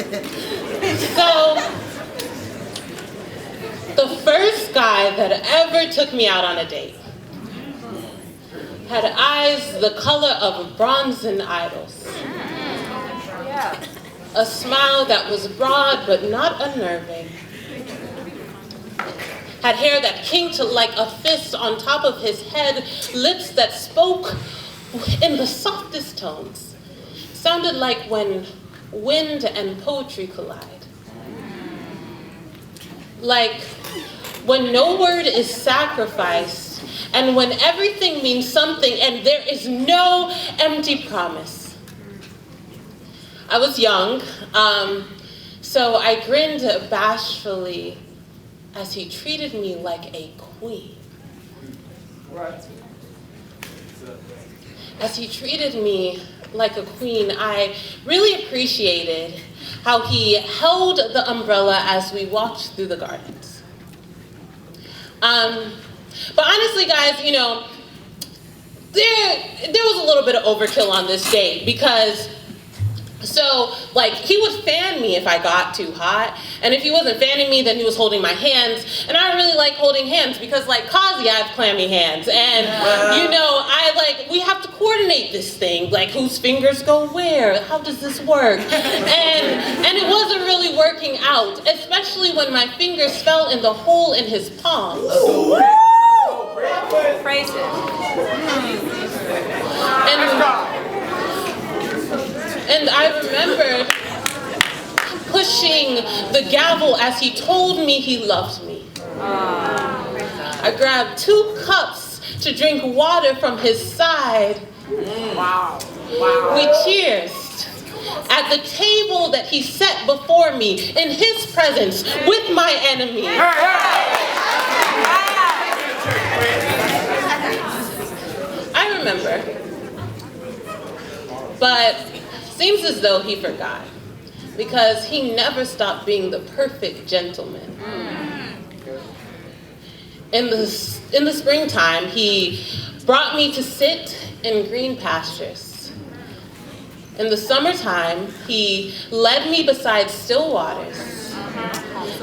So, the first guy that ever took me out on a date had eyes the color of bronzen idols. A smile that was broad but not unnerving. Had hair that kinked like a fist on top of his head, lips that spoke in the softest tones. Sounded like when wind and poetry collide. Like when no word is sacrificed, and when everything means something and there is no empty promise. I was young, so I grinned bashfully as he treated me like a queen. As he treated me like a queen, I really appreciated how he held the umbrella as we walked through the gardens. But honestly, guys, you know, there was a little bit of overkill on this date because, so, like, he would fan me if I got too hot, and if he wasn't fanning me, then he was holding my hands, and I really like holding hands because, like Kazi, I have clammy hands, and, you know, we have to coordinate this thing, like, whose fingers go where, how does this work, and it wasn't really working out, especially when my fingers fell in the hole in his palms. Praise it. And I remembered pushing the gavel as he told me he loved me. I grabbed 2 cups to drink water from his side. Wow. We cheersed at the table that he set before me in his presence with my enemy. I remember, but seems as though he forgot, because he never stopped being the perfect gentleman. In the springtime, he brought me to sit in green pastures. In the summertime, he led me beside still waters.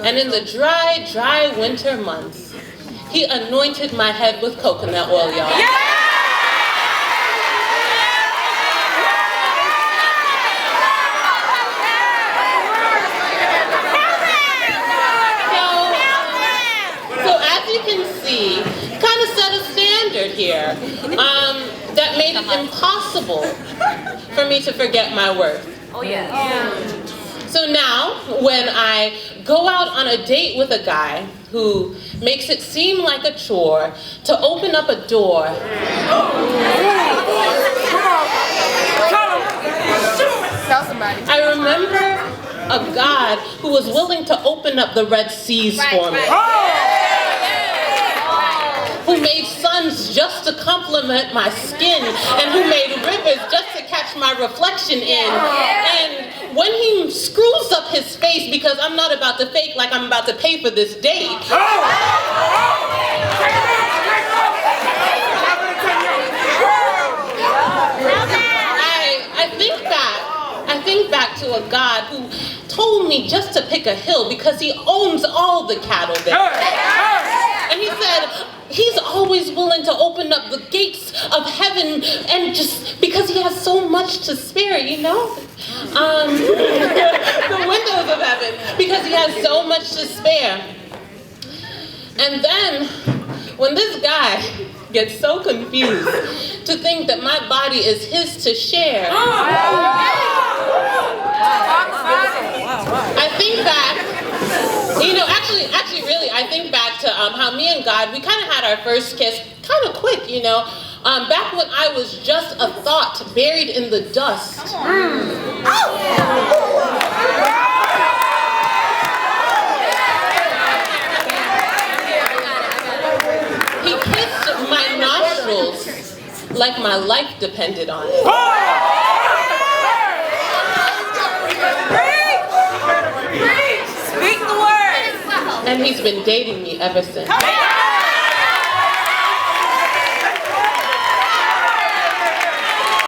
And in the dry, dry winter months, he anointed my head with coconut oil, y'all. Kind of set a standard here that made it impossible for me to forget my worth. Oh, yeah. So now, when I go out on a date with a guy who makes it seem like a chore to open up a door, I remember a God who was willing to open up the Red Seas for me. Who made suns just to complement my skin, and who made rivers just to catch my reflection in. And when he screws up his face, because I'm not about to fake like I'm about to pay for this date. I think back to a God who told me just to pick a hill because he owns all the cattle there. And he said, he's always willing to open up the gates of heaven, and just because he has so much to spare, you know? The windows of heaven, because he has so much to spare. And then, when this guy gets so confused to think that my body is his to share, I think back, you know, actually, really, I think back to how me and God, we kind of had our first kiss kind of quick, you know, back when I was just a thought buried in the dust. He kissed my nostrils like my life depended on it. Speak the word. And he's been dating me ever since.